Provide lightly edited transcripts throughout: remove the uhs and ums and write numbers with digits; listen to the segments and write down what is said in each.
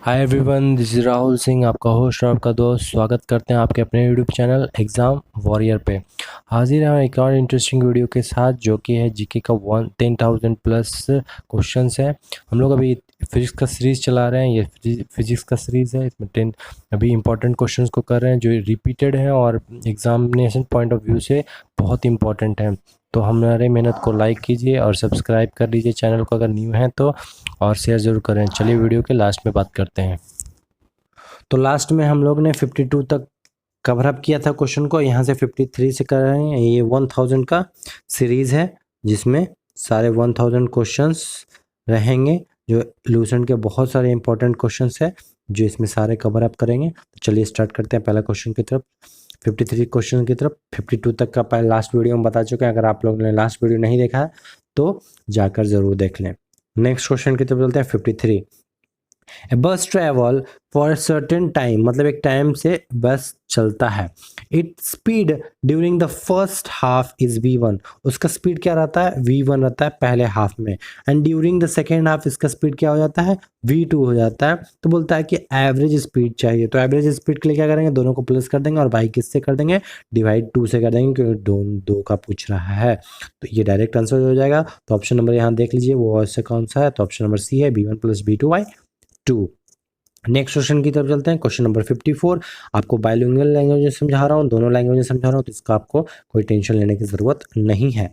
Hi everyone, this is Rahul Singh, आपका host और आपका दोस्त। स्वागत करते हैं आपके अपने यूट्यूब चैनल एग्ज़ाम वॉरियर पे। हाजिर हैं एक और इंटरेस्टिंग वीडियो के साथ, जो कि है जीके का 10,000 प्लस क्वेश्चंस है। हम लोग अभी फिजिक्स का सीरीज़ चला रहे हैं। ये फिजिक्स का सीरीज़ है, इसमें 10 अभी इंपॉर्टेंट क्वेश्चंस को कर रहे हैं जो रिपीटेड हैं और एग्जामिनेशन पॉइंट ऑफ व्यू से बहुत इंपॉर्टेंट हैं। तो हमारे मेहनत को लाइक कीजिए और सब्सक्राइब कर लीजिए चैनल को अगर न्यू हैं तो, और शेयर ज़रूर करें। चलिए वीडियो के लास्ट में बात करते हैं। तो लास्ट में हम लोग ने 52 तक कवर अप किया था क्वेश्चन को। यहाँ से 53 से कर रहे हैं। ये 1000 का सीरीज़ है जिसमें सारे 1000 क्वेश्चंस रहेंगे, जो लूसेंट के बहुत सारे इंपॉर्टेंट क्वेश्चंस है जो इसमें सारे कवर अप करेंगे। तो चलिए स्टार्ट करते हैं पहला क्वेश्चन की तरफ, 53 क्वेश्चन की तरफ। 52 तक का पहले लास्ट वीडियो में बता चुके हैं। अगर आप लोगों ने लास्ट वीडियो नहीं देखा है तो जाकर ज़रूर देख लें। नेक्स्ट क्वेश्चन की तरफ चलते हैं। 53, ए बस ट्रेवल फॉर सर्टेन टाइम, मतलब एक टाइम से बस चलता है। It speed during the first half is v1, उसका स्पीड क्या रहता है? v1 रहता है पहले हाफ में। And during the second half इसका स्पीड क्या हो जाता है? v2 हो जाता है। तो बोलता है कि एवरेज स्पीड चाहिए। तो एवरेज स्पीड के लिए क्या करेंगे? दोनों को प्लस कर देंगे और बाई किससे कर देंगे? डिवाइड 2 से कर देंगे, क्योंकि दो का पूछ रहा है। तो ये डायरेक्ट आंसर हो जाएगा। तो ऑप्शन नंबर यहाँ देख लीजिए, वो ऐसे कौन सा है? तो ऑप्शन नंबर सी है, b1 plus b2/2। Next question की तरफ चलते हैं। क्वेश्चन नंबर 54, आपको बायलिंगुअल लैंग्वेज में समझा रहा हूँ, दोनों लैंग्वेज में समझा रहा हूँ, तो इसका आपको कोई टेंशन लेने की जरूरत नहीं है।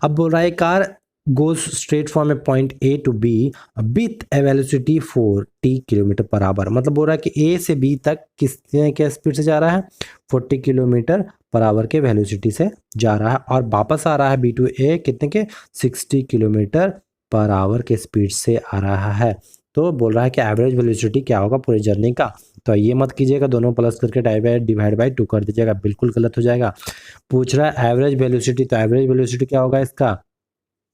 अब बोल रहा है car goes straight from a point A to B with a velocity 40 kilometre per hour. मतलब बोल रहा है कि ए से बी तक कितने के स्पीड से जा रहा है? 40 किलोमीटर पर आवर के वेलोसिटी से जा रहा है, और वापस आ रहा है बी टू ए कितने के? 60 किलोमीटर पर आवर के स्पीड से आ रहा है। तो बोल रहा है कि एवरेज वेलोसिटी क्या होगा पूरे जर्नी का? तो ये मत कीजिएगा, दोनों प्लस करके डिवाइड बाय 2 कर दीजिएगा, बिल्कुल गलत हो जाएगा। पूछ रहा है एवरेज वेलोसिटी, तो एवरेज वेलोसिटी क्या होगा इसका?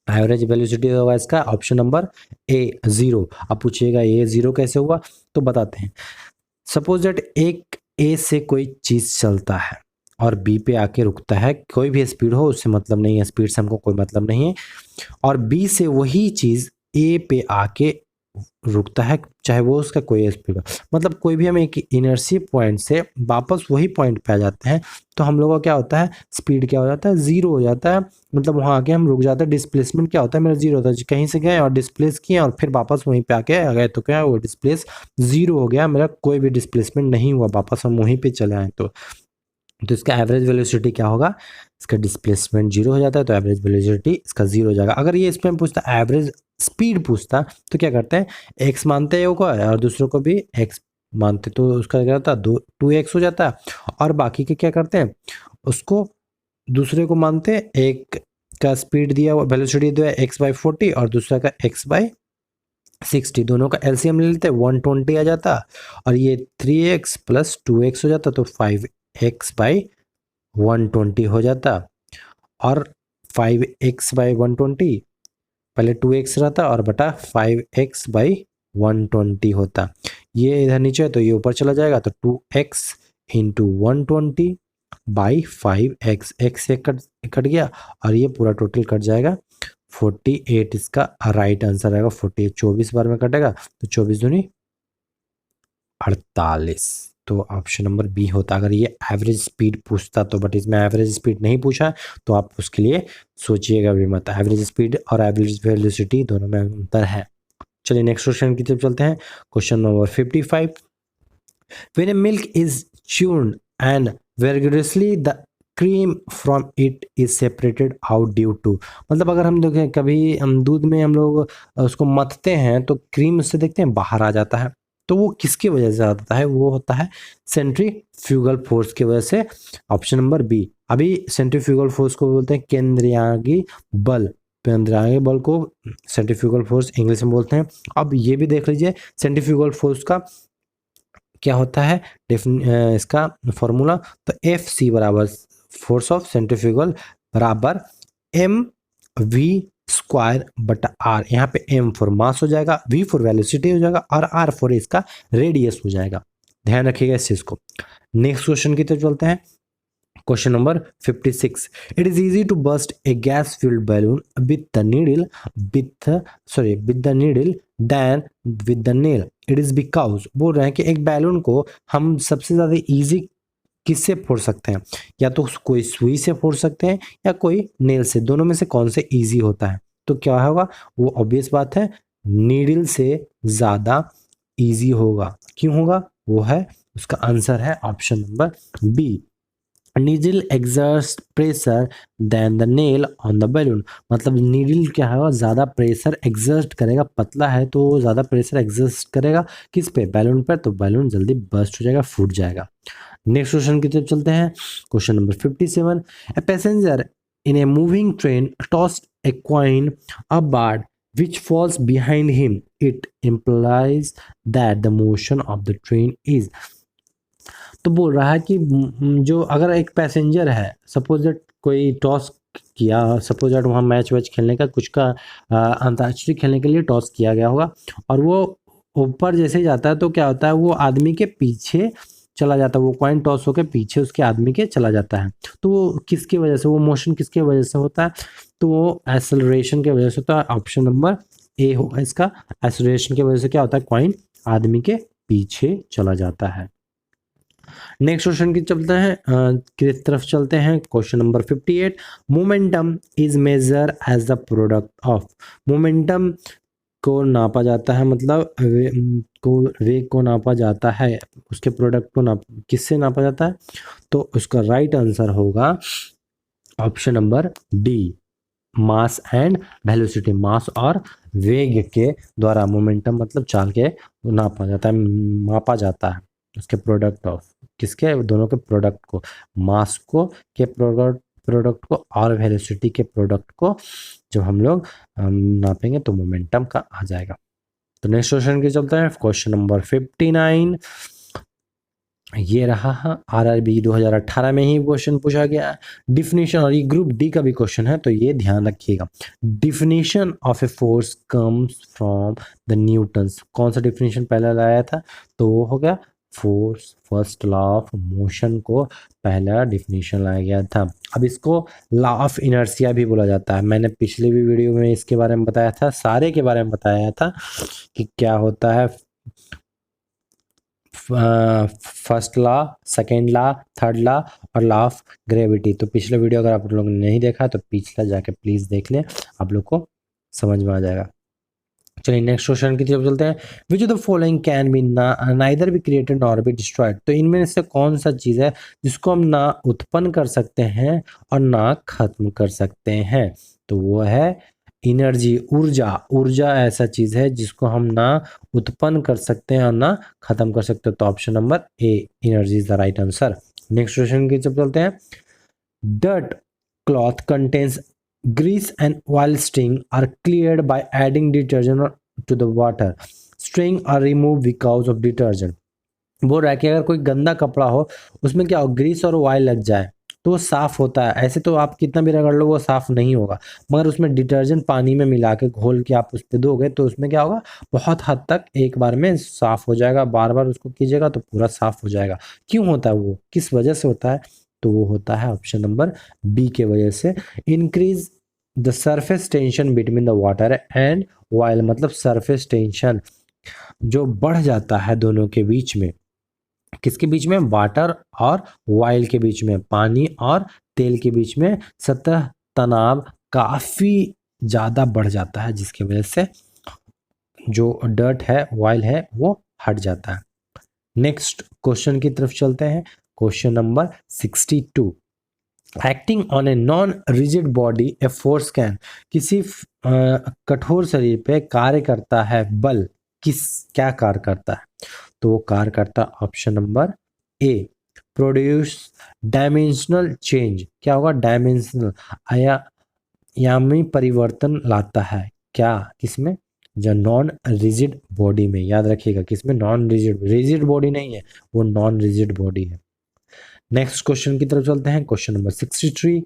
एवरेज वेलोसिटी होगा इसका ऑप्शन नंबर ए, 0। अब पूछिएगा ये 0 कैसे हुआ? तो बताते हैं। सपोज दैट एक ए से कोई चीज चलता है और बी पे आके रुकता है, कोई भी स्पीड हो उससे मतलब नहीं है, स्पीड से हमको कोई मतलब नहीं है। और बी से वही चीज ए पे आके रुकता है, चाहे वो उसका कोई स्पीड हो। मतलब कोई भी हम एक इनर्सी पॉइंट से वापस वही पॉइंट पे आ जाते हैं, तो हम लोगों का क्या होता है? स्पीड क्या हो जाता है? 0 हो जाता है। मतलब वहाँ आके हम रुक जाते हैं। डिस्प्लेसमेंट क्या होता है? मेरा 0 होता है। कहीं से गए और डिस्प्लेस किए और फिर वापस वहीं पे आके आ गए, तो क्या वो डिस्प्लेस 0 हो गया, मेरा कोई भी डिस्प्लेसमेंट नहीं हुआ, वापस हम वहीं पे चले आए। तो इसका एवरेज वेलोसिटी क्या होगा? इसका डिस्प्लेसमेंट 0 हो जाता है, तो एवरेज वेलोसिटी इसका 0 हो जाएगा। अगर ये इसमें पूछता एवरेज स्पीड पूछता, तो क्या करते हैं? x मानते हैं को और दूसरों को भी x मानते, तो उसका क्या होता है? 2x हो जाता है। और बाकी के क्या करते हैं? उसको दूसरे को मानते हैं, एक का स्पीड दिया हुआ वेलोसिटी दिया x/40 और दूसरा का x/60, दोनों का एलसीएम ले लेते हैं, 120 आ जाता। और ये 3x प्लस 2x हो जाता, तो 5x/120 हो जाता। और 5x/120 पहले 2x रहता और बटा 5x/120 होता। ये इधर नीचे है तो ये ऊपर चला जाएगा, तो 2x इंटू 120/5x, x से कट गया और ये पूरा टोटल कट जाएगा 48। इसका राइट आंसर आएगा 48। 24 बार में कटेगा तो 24 दूनी 48। तो ऑप्शन नंबर बी होता अगर ये एवरेज स्पीड पूछता तो। बट इसमें एवरेज स्पीड नहीं पूछा, तो आप उसके लिए सोचिएगा भी मत। एवरेज स्पीड और एवरेज वेलोसिटी दोनों में अंतर है। चलिए नेक्स्ट क्वेश्चन की तरफ चलते हैं। Question number 55, when a milk is churned and vigorously the cream from it is separated out due to. मतलब अगर हम देखें कभी हम दूध में हम लोग उसको मथते हैं तो क्रीम उससे देखते हैं बाहर आ जाता है, तो वो किसकी वजह से आता है? वो होता है सेंट्रीफ्यूगल फोर्स की वजह से। Option number B. अभी सेंट्रीफ्यूगल फोर्स को बोलते हैं केंद्रीयागी बल। केंद्रीयागी बल को सेंट्रीफ्यूगल फोर्स इंग्लिश में बोलते हैं। अब ये भी देख लीजिए सेंट्रीफ्यूगल फोर्स का क्या होता है इसका फॉर्मूला। तो एफ सी बराबर फोर्स ऑफ सेंट्रीफ्यूगल बराबर एम वी स्क्वायर बटा आर। यहाँ पे एम फॉर मास हो जाएगा, वी फॉर वेलोसिटी हो जाएगा और आर फॉर इसका रेडियस हो जाएगा। ध्यान रखिएगा इस चीज को। नेक्स्ट क्वेश्चन की तरफ चलते हैं। Question number 56. It is easy to burst a gas-filled balloon with the needle than with the nail. It is because बोल रहे हैं कि एक बैलून को हम सबसे ज़्यादा इजी किससे फोड़ सकते हैं, या तो कोई सुई से फोड़ सकते हैं या कोई नेल से, दोनों में से कौन से इजी होता है? तो क्या होगा, वो ऑब्वियस बात है नीडल से ज़्यादा इजी होगा। क्यों होगा? वो है, उसका आंसर है option number B, needle exert pressure then the nail on the balloon. मतलब नीडल क्या है, ज़्यादा प्रेशर एक्सर्ट करेगा, पतला है तो ज़्यादा प्रेशर एक्सर्ट करेगा किस पे, बैलून पर, तो बैलून जल्दी बर्स्ट हो जाएगा, फूट जाएगा। नेक्स्ट क्वेश्चन की तरफ चलते हैं। Question number 57। A passenger in a moving train tossed a coin about which falls behind him. It implies that the motion of the train is। तो बोल रहा है कि जो अगर एक पैसेंजर है, सपोज दैट कोई टॉस किया, सपोज दैट वहाँ मैच वैच खेलने का कुछ का अंतर्राष्ट्रीय खेलने के लिए टॉस किया गया होगा, और वो ऊपर जैसे ही जाता है तो क्या होता है, वो आदमी के पीछे चला जाता है, वो कॉइन टॉस होकर पीछे उसके आदमी के चला जाता है। तो वो किसकी वजह से, वो मोशन किसकी वजह से होता है? तो वो एक्सेलरेशन की वजह से होता है। ऑप्शन नंबर ए होगा इसका। एक्सेलरेशन की वजह से क्या होता है, कॉइन आदमी के पीछे चला जाता है। नेक्स्ट क्वेश्चन की चलते हैं की तरफ चलते हैं। Question number 58। Momentum is measure as the product of. Momentum को नापा जाता है, मतलब वेग को नापा जाता है, उसके प्रोडक्ट को किससे नापा जाता है? तो उसका राइट आंसर होगा option number D, mass and velocity. Mass और वेग के द्वारा मोमेंटम मतलब चाल के नापा जाता है, मापा जाता है उसके प्रोडक्ट ऑफ, किसके, दोनों के प्रोडक्ट को, मास को के प्रोडक्ट को और वेलोसिटी के प्रोडक्ट को जब हम लोग नापेंगे तो मोमेंटम का आ जाएगा। तो नेक्स्ट क्वेश्चन की चलते हैं। क्वेश्चन नंबर 59 ये रहा, आरआरबी 2018 में ही क्वेश्चन पूछा गया। डिफिनेशन, और ये ग्रुप डी का भी क्वेश्चन है तो ये ध्यान रखिएगा। Definition of a force comes from the Newton's. कौन सा डिफिनेशन पहला लाया था? तो वो हो गया force, first law of motion को पहला डिफिनेशन लाया गया था। अब इसको लॉ ऑफ इनर्शिया भी बोला जाता है। मैंने पिछले भी वीडियो में इसके बारे में बताया था, सारे के बारे में बताया था कि क्या होता है first law, second law, third law और लॉ ऑफ ग्रेविटी। तो पिछले वीडियो अगर आप लोगों ने नहीं देखा तो पिछला जाके प्लीज़ देख लें, आप लोग को समझ में आ जाएगा। चलिए नेक्स्ट क्वेश्चन की तरफ चलते हैं। विच of the following can be neither be created nor be destroyed. तो इनमें से कौन सा चीज़ है जिसको हम ना उत्पन्न कर सकते हैं और ना खत्म कर सकते हैं? तो वो है एनर्जी, ऊर्जा। ऊर्जा ऐसा चीज़ है जिसको हम ना उत्पन्न कर सकते हैं और ना खत्म कर सकते हैं। तो option number A, energy is the right answer. Next question की तरफ चलते हैं। Dirt cloth contains grease and oil string are cleared by adding detergent to the water. String are removed because of detergent. बोल रहा है कि अगर कोई गंदा कपड़ा हो उसमें क्या हो, ग्रीस और ऑयल लग जाए तो वो साफ होता है। ऐसे तो आप कितना भी रगड़ लो वो साफ नहीं होगा, मगर उसमें डिटर्जेंट पानी में मिला के घोल के आप उस पर दोगे तो उसमें क्या होगा, बहुत हद तक एक बार में साफ हो जाएगा। बार बार उसको कीजिएगा तो पूरा साफ हो जाएगा। क्यों होता है वो, किस वजह से होता है? तो वो होता है ऑप्शन नंबर बी के वजह से। Increase the surface tension between the water and oil. मतलब सरफेस टेंशन जो बढ़ जाता है दोनों के बीच में, किसके बीच में, वाटर और ऑयल के बीच में, पानी और तेल के बीच में सतह तनाव काफी ज्यादा बढ़ जाता है, जिसकी वजह से जो डर्ट है, ऑयल है, वो हट जाता है। नेक्स्ट क्वेश्चन की तरफ चलते हैं। Question number 62। Acting on a non rigid body a force can. किसी कठोर शरीर पे कार्य करता है बल, क्या कार्य करता है? तो वो कार्य करता है option number A, produce dimensional change. क्या होगा, डायमेंशनल आयामी परिवर्तन लाता है। क्या, किसमें? जो नॉन रिजिड बॉडी में। याद रखिएगा किसमें, नॉन रिजिड, रिजिड बॉडी नहीं है वो, नॉन रिजिड बॉडी है। नेक्स्ट क्वेश्चन की तरफ चलते हैं। Question number 63।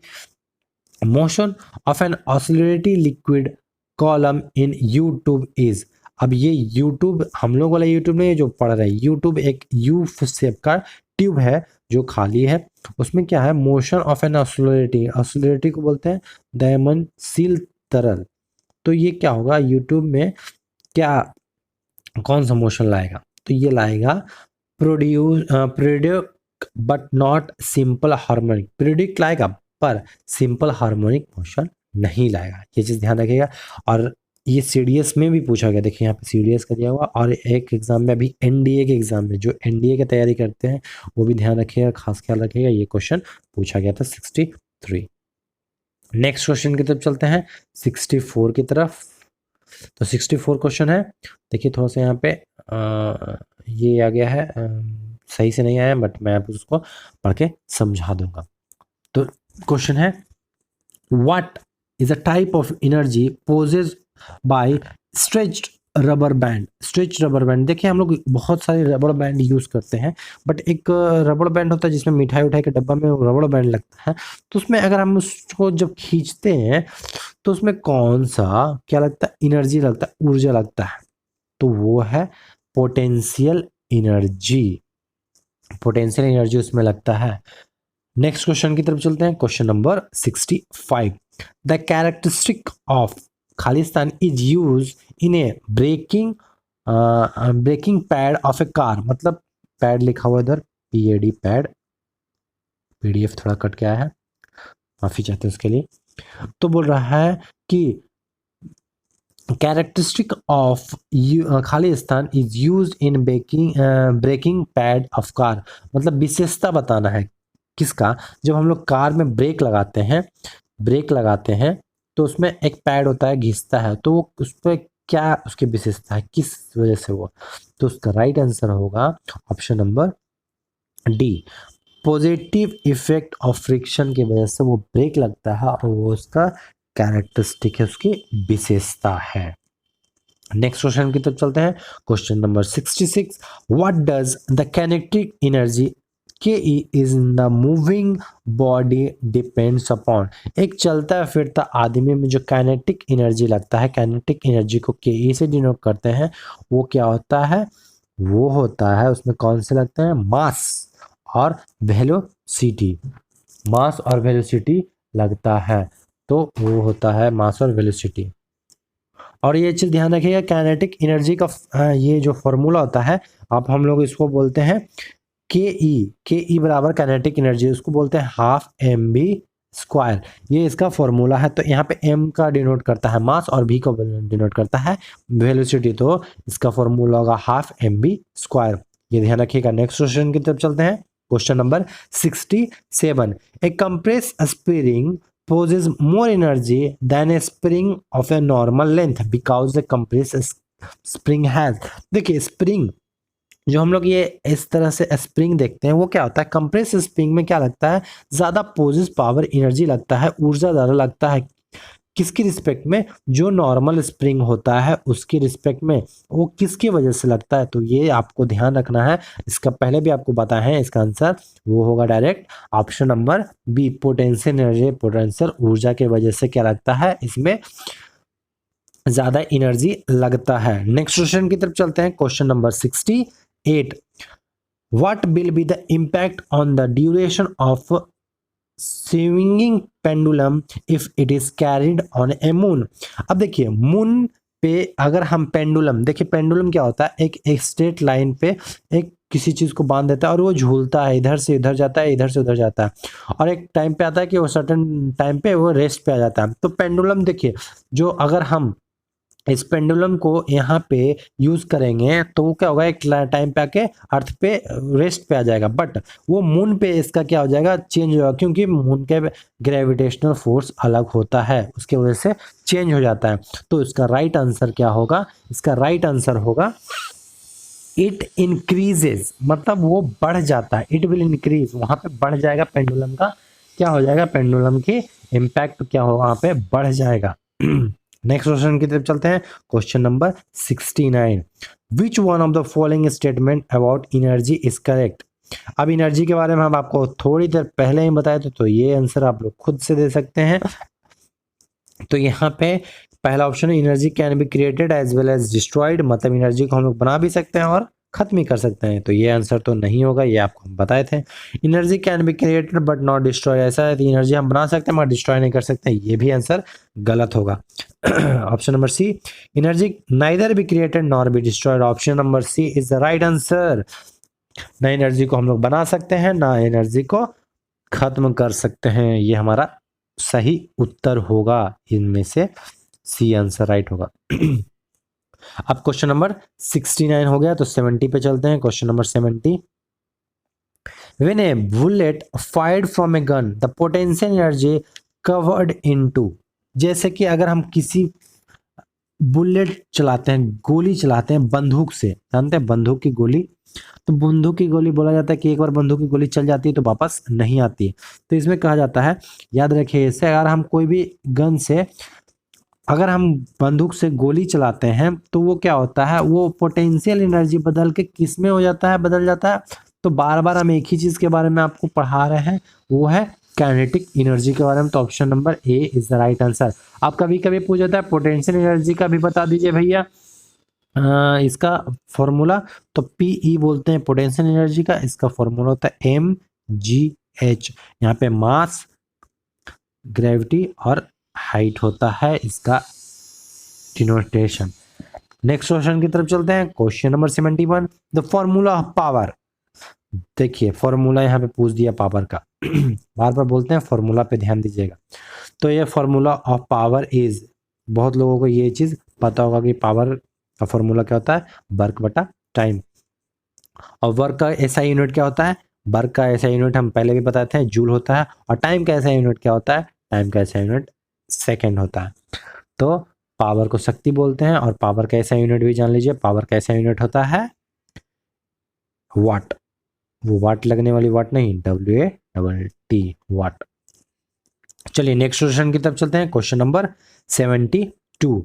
Motion of an oscillatory liquid column in U tube is. अब ये यूट्यूब हम लोग वाला यूट्यूब नहीं है जो पढ़ रहे हैं, यूट्यूब एक यू शेप का ट्यूब है जो खाली है, उसमें क्या है, मोशन ऑफ एन ऑसिलरिटी, ऑसिलरिटी को बोलते हैं दयमनशील तरल। तो ये क्या होगा, यूट्यूब में क्या कौन सा मोशन लाएगा, तो ये लाएगा प्रोड्यूक बट नॉट सिंपल हार्मोनिक, प्रोड्यूक लाएगा पर सिंपल हार्मोनिक मोशन नहीं लाएगा, ये चीज ध्यान रखिएगा। और ये सीडीएस में भी पूछा गया, देखिए यहाँ पे सीडीएस का दिया हुआ, और एक एग्जाम में अभी एनडीए के एग्जाम में, जो एनडीए की तैयारी करते हैं वो भी ध्यान रखिएगा, खास ख्याल रखिएगा, ये क्वेश्चन पूछा गया था 63। नेक्स्ट क्वेश्चन की तरफ चलते हैं 64 की तरफ। तो 64 क्वेश्चन है, देखिए थोड़ा सा यहाँ पे ये आ गया है, सही से नहीं आया, बट मैं उसको पढ़ के समझा दूंगा। तो क्वेश्चन है, what is a type of energy possesses by stretched rubber band. Stretch rubber band, देखिए हम लोग बहुत सारे रबर बैंड यूज करते हैं, बट एक रबर बैंड होता है जिसमें मिठाई उठाई के डब्बा में रबर बैंड लगता है, तो उसमें अगर हम उसको जब खींचते हैं तो उसमें कौन सा क्या लगता है, एनर्जी लगता है, ऊर्जा लगता है, तो वो है पोटेंशियल एनर्जी, पोटेंशियल एनर्जी उसमें लगता है। नेक्स्ट क्वेश्चन की तरफ चलते हैं, question number 65। The characteristic of Khalistan is used in a braking pad of a car, मतलब पैड लिखा हुआ इधर पीएडी पैड, पीडीएफ थोड़ा कट के आया है, माफी चाहते हैं उसके लिए। तो बोल रहा है कि characteristic of Khalistan is used in braking pad of car, मतलब विशेषता बताना है किसका, जब हम लोग कार में ब्रेक लगाते हैं तो उसमें एक पैड होता है, घिसता है, तो वो उस पर क्या उसकी विशेषता है, किस वजह से वो, तो उसका राइट आंसर होगा option number D, positive effect of friction की वजह से वो ब्रेक लगता है और वो उसका कैरेक्टरिस्टिक है, उसकी विशेषता है। नेक्स्ट क्वेश्चन की तरफ चलते हैं, question number 66। What does the kinetic energy के is in the moving body depends upon, एक चलता फिरता आदमी में जो काइनेटिक एनर्जी लगता है, काइनेटिक एनर्जी को के ई से डिनोट करते हैं, वो क्या होता है, वो होता है, उसमें कौन से लगते हैं, मास और वेलोसिटी, मास और वेलोसिटी लगता है, तो वो होता है मास और वेलोसिटी। और ये चीज ध्यान रखिएगा, काइनेटिक एनर्जी का ये जो फॉर्मूला होता है, आप हम लोग इसको बोलते हैं के ई बराबर काइनेटिक एनर्जी, उसको बोलते हैं हाफ एम बी स्क्वायर, ये इसका फॉर्मूला है। तो यहाँ पे एम का डिनोट करता है मास और भी को डिनोट करता है वेलोसिटी, तो इसका फॉर्मूला होगा हाफ एम बी स्क्वायर, ये ध्यान रखिएगा। नेक्स्ट क्वेश्चन की तरफ चलते हैं, question number 67। A compress spring poses more energy than a spring of a normal length because the compressed spring has, देखिए स्प्रिंग जो हम लोग ये इस तरह से स्प्रिंग देखते हैं, वो क्या होता है, कंप्रेस स्प्रिंग में क्या लगता है, ज्यादा पोजिस पावर एनर्जी लगता है, ऊर्जा ज्यादा लगता है, किसकी रिस्पेक्ट में, जो नॉर्मल स्प्रिंग होता है उसकी रिस्पेक्ट में, वो किसकी वजह से लगता है, तो ये आपको ध्यान रखना है, इसका पहले भी आपको बताया है, इसका आंसर वो होगा direct option number B, potential energy, potential ऊर्जा की वजह से क्या लगता है, इसमें ज्यादा एनर्जी लगता है। नेक्स्ट क्वेश्चन की तरफ चलते हैं, question number 68। What will be the impact on the duration of swinging pendulum if it is carried on A moon. अब देखिए मून पे अगर हम पेंडुलम, देखिए पेंडुलम क्या होता है, एक स्ट्रेट लाइन पे एक किसी चीज को बांध देता है और वो झूलता है, इधर से इधर जाता है, इधर से उधर जाता है, और एक टाइम पे आता है कि वो सर्टेन टाइम पे वो रेस्ट पे आ जाता है। तो पेंडुलम देखिए, जो अगर हम इस पेंडुलम को यहाँ पे यूज करेंगे तो वो क्या होगा, एक टाइम पे आके अर्थ पे रेस्ट पे आ जाएगा, बट वो मून पे इसका क्या हो जाएगा, चेंज होगा, क्योंकि मून के ग्रेविटेशनल फोर्स अलग होता है, उसके वजह से चेंज हो जाता है। तो इसका राइट आंसर क्या होगा, इसका राइट आंसर होगा इट इंक्रीजेज, मतलब वो बढ़ जाता है, इट विल इंक्रीज, वहां पे बढ़ जाएगा, पेंडुलम का क्या हो जाएगा, पेंडुलम की इम्पैक्ट क्या होगा, वहां पे बढ़ जाएगा। नेक्स्ट क्वेश्चन की तरफ चलते हैं, question number 69। Which one of the following statement about energy is correct. अब एनर्जी के बारे में हम आपको थोड़ी देर पहले ही बताए थे, तो ये आंसर आप लोग खुद से दे सकते हैं। तो यहाँ पे पहला ऑप्शन है energy can be created as well as destroyed, मतलब एनर्जी को हम लोग बना भी सकते हैं और खत्म ही कर सकते हैं। तो ये आंसर तो नहीं होगा, ये आपको हम बताए थे। Energy can be created but not destroy, ऐसा है एनर्जी हम बना सकते हैं मगर डिस्ट्रॉय नहीं कर सकते, ये भी आंसर गलत होगा। Option number C, energy neither be created nor be destroyed, option number C is the right answer. ना एनर्जी को हम लोग बना सकते हैं, ना एनर्जी को खत्म कर सकते हैं, ये हमारा सही उत्तर होगा। इनमें से सी आंसर राइट होगा। अब क्वेश्चन नंबर 69 हो गया, तो 70 पे चलते हैं। Question number 70, when A bullet fired from a gun the potential energy covered into, जैसे कि अगर हम किसी बुलेट चलाते हैं, गोली चलाते हैं बंदूक से, जानते हैं बंदूक की गोली, तो बंदूक की गोली बोला जाता है कि एक बार बंदूक की गोली चल जाती है तो वापस नहीं आती है। तो इसमें कहा जाता है, याद रखिए इससे, अगर हम कोई भी गन से अगर हम बंदूक से गोली चलाते हैं तो वो क्या होता है, वो पोटेंशियल एनर्जी बदल के किस में हो जाता है, बदल जाता है। तो बार बार हम एक ही चीज के बारे में आपको पढ़ा रहे हैं, वो है काइनेटिक एनर्जी के बारे में। तो option number A is the right answer. आप कभी कभी पूछ जाता है पोटेंशियल एनर्जी का भी बता दीजिए भैया, इसका फॉर्मूला, तो पीई बोलते हैं पोटेंशियल एनर्जी का, इसका फॉर्मूला होता है mgh। यहाँ पे मास, ग्रेविटी और हाइट होता है इसका डिनोटेशन। नेक्स्ट क्वेश्चन की तरफ चलते हैं। Question number 71, the formula of power. देखिए फॉर्मूला यहाँ पे पूछ दिया पावर का। बार बार बोलते हैं फॉर्मूला पे ध्यान दीजिएगा। तो ये फॉर्मूला ऑफ पावर इज, बहुत लोगों को ये चीज पता होगा कि पावर का फॉर्मूला क्या होता है, वर्क बटा टाइम। और वर्क का ऐसा यूनिट क्या होता है, वर्क का ऐसा यूनिट हम पहले भी बताए थे, जूल होता है। और टाइम का ऐसा यूनिट क्या होता है, टाइम का ऐसा यूनिट सेकंड होता है। तो पावर को शक्ति बोलते हैं, और पावर का ऐसा यूनिट भी जान लीजिए, पावर का ऐसा यूनिट होता है वाट। वो वाट लगने वाली वाट नहीं, WATT वाट। चलिए नेक्स्ट क्वेश्चन की तरफ चलते हैं। Question number 72,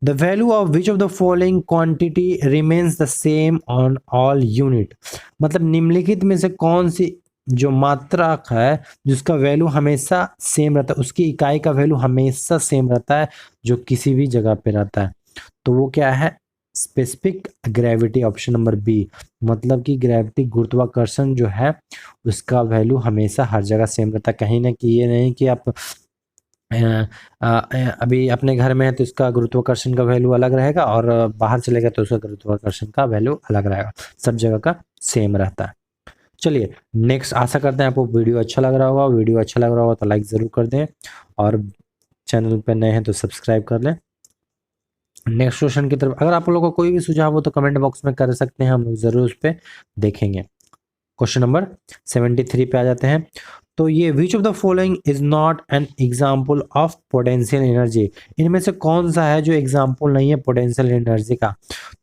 the value of which of the following quantity remains the same on all unit. मतलब निम्नलिखित में से कौन सी जो मात्रक है जिसका वैल्यू हमेशा सेम रहता है, उसकी इकाई का वैल्यू हमेशा सेम रहता है जो किसी भी जगह पे रहता है, तो वो क्या है, specific gravity, option number B. मतलब कि ग्रेविटी, गुरुत्वाकर्षण जो है उसका वैल्यू हमेशा हर जगह सेम रहता है। कहीं ना कि ये नहीं कि आप अभी अपने घर में है तो इसका गुरुत्वाकर्षण का वैल्यू अलग रहेगा, और बाहर चलेगा तो उसका गुरुत्वाकर्षण का वैल्यू अलग रहेगा, सब जगह का सेम रहता है। चलिए नेक्स्ट, आशा करते हैं आपको वीडियो अच्छा लग रहा होगा। वीडियो अच्छा लग रहा होगा तो लाइक ज़रूर कर दें, और चैनल पर नए हैं तो सब्सक्राइब कर लें। नेक्स्ट क्वेश्चन की तरफ, अगर आप लोगों को कोई भी सुझाव हो तो कमेंट बॉक्स में कर सकते हैं, हम लोग ज़रूर उस पर देखेंगे। क्वेश्चन नंबर 73 पे आ जाते हैं। तो ये विच of the following is not an example of potential energy, इनमें से कौन सा है जो एग्जाम्पल नहीं है पोटेंशियल एनर्जी का।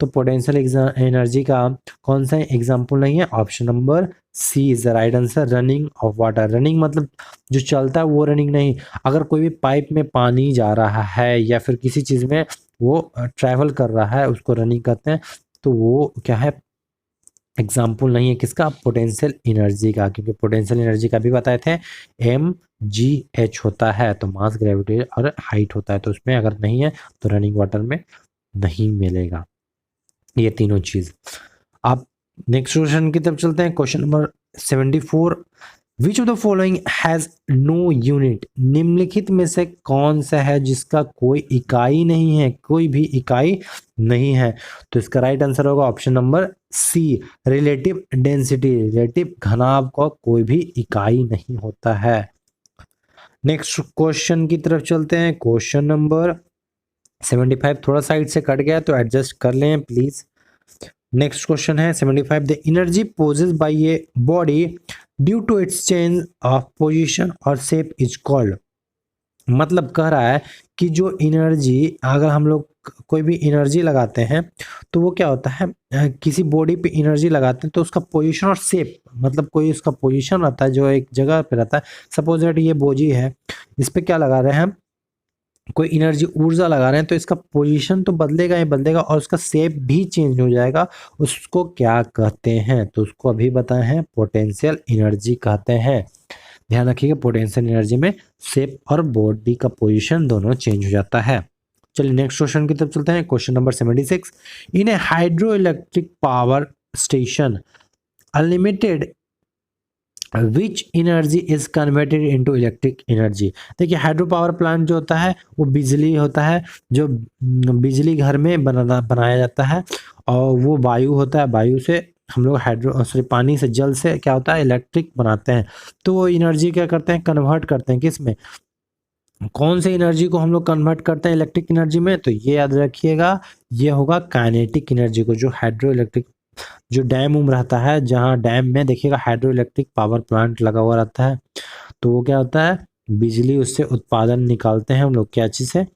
तो पोटेंशियल एनर्जी का कौन सा एग्जाम्पल नहीं है, option number C is the right answer, running of water. Running मतलब जो चलता है वो रनिंग नहीं, अगर कोई भी पाइप में पानी जा रहा है या फिर किसी चीज़ में वो ट्रैवल कर रहा है उसको रनिंग कहते हैं, तो वो क्या है, एग्जाम्पल नहीं है किसका, पोटेंशियल एनर्जी का। क्योंकि पोटेंशियल एनर्जी का भी बताए थे mgh होता है, तो मास, ग्रेविटी और हाइट होता है, तो उसमें अगर नहीं है तो रनिंग वाटर में नहीं मिलेगा ये तीनों चीज। आप नेक्स्ट क्वेश्चन की तरफ चलते हैं। Question number 74, which of the following has no unit, निम्नलिखित में से कौन सा है जिसका कोई इकाई नहीं है, कोई भी इकाई नहीं है। तो इसका राइट आंसर होगा option number C, relative density. Relative घनाभ का कोई भी इकाई नहीं होता है। नेक्स्ट क्वेश्चन की तरफ चलते हैं। क्वेश्चन नंबर 75 थोड़ा साइड से कट गया तो एडजस्ट कर लें प्लीज। नेक्स्ट क्वेश्चन है 75, the energy possessed by a body due to its change of position और शेप इज कॉल्ड। मतलब कह रहा है कि जो एनर्जी, अगर हम लोग कोई भी एनर्जी लगाते हैं तो वो क्या होता है, किसी बॉडी पे एनर्जी लगाते हैं तो उसका पोजीशन और शेप, मतलब कोई उसका पोजीशन रहता है जो एक जगह पे रहता है। सपोज दैट ये बोझी है, इस पे क्या लगा रहे हैं हम, कोई एनर्जी, ऊर्जा लगा रहे हैं, तो इसका पोजीशन तो बदलेगा ही बदलेगा और उसका शेप भी चेंज हो जाएगा। उसको क्या कहते हैं, तो उसको अभी बताए हैं पोटेंशियल एनर्जी कहते हैं। ध्यान रखिएगा पोटेंशियल एनर्जी में शेप और बॉडी का पोजीशन दोनों चेंज हो जाता है। चलिए नेक्स्ट क्वेश्चन की तरफ चलते हैं। Question number 76, in A hydro electric power station unlimited which energy is converted into electric energy. देखिए हाइड्रो पावर प्लांट जो होता है वो बिजली होता है, जो बिजली घर में बनाया जाता है, और वो वायु होता है, वायु से हम लोग पानी से, जल से क्या होता है, इलेक्ट्रिक बनाते हैं। तो वो एनर्जी क्या करते हैं, कन्वर्ट करते हैं किस में, कौन से एनर्जी को हम लोग कन्वर्ट करते हैं इलेक्ट्रिक एनर्जी में, तो ये याद रखिएगा, ये होगा काइनेटिक एनर्जी को। जो हाइड्रो इलेक्ट्रिक, जो डैम उम रहता है, जहाँ डैम में देखिएगा हाइड्रो इलेक्ट्रिक पावर प्लांट लगा हुआ रहता है, तो वो क्या होता है, बिजली उससे उत्पादन निकालते हैं हम लोग क्या चीज़ से,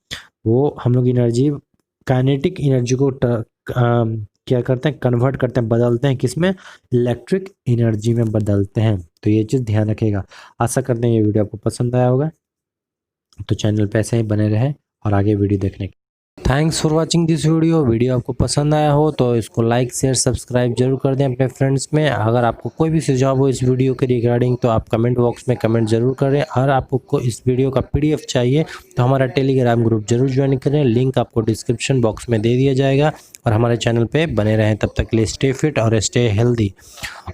वो हम लोग एनर्जी, काइनेटिक एनर्जी को क्या करते हैं, कन्वर्ट करते हैं, बदलते हैं किस में, इलेक्ट्रिक एनर्जी में बदलते हैं। तो ये चीज़ ध्यान रखिएगा। आशा करते हैं ये वीडियो आपको पसंद आया होगा, तो चैनल पे ऐसे ही बने रहें और आगे वीडियो देखने के। Thanks for watching this video आपको पसंद आया हो तो इसको लाइक शेयर सब्सक्राइब जरूर कर दें अपने फ्रेंड्स में। अगर आपको कोई भी सुझाव हो इस वीडियो के रिगार्डिंग तो आप कमेंट बॉक्स में कमेंट जरूर करें। अगर आपको इस वीडियो का PDF चाहिए तो हमारा टेलीग्राम ग्रुप जरूर ज्वाइन करें, लिंक आपको डिस्क्रिप्शन बॉक्स में दे दिया जाएगा। और हमारे चैनल पे बने रहें, तब तक के लिए स्टे फिट और स्टे हेल्दी।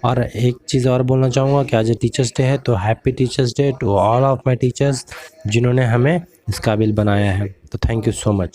और एक चीज़ और बोलना चाहूँगा कि आज टीचर्स डे है, तो happy teachers day to all of my teachers जिन्होंने हमें इस काबिल बनाया है। तो थैंक यू सो मच।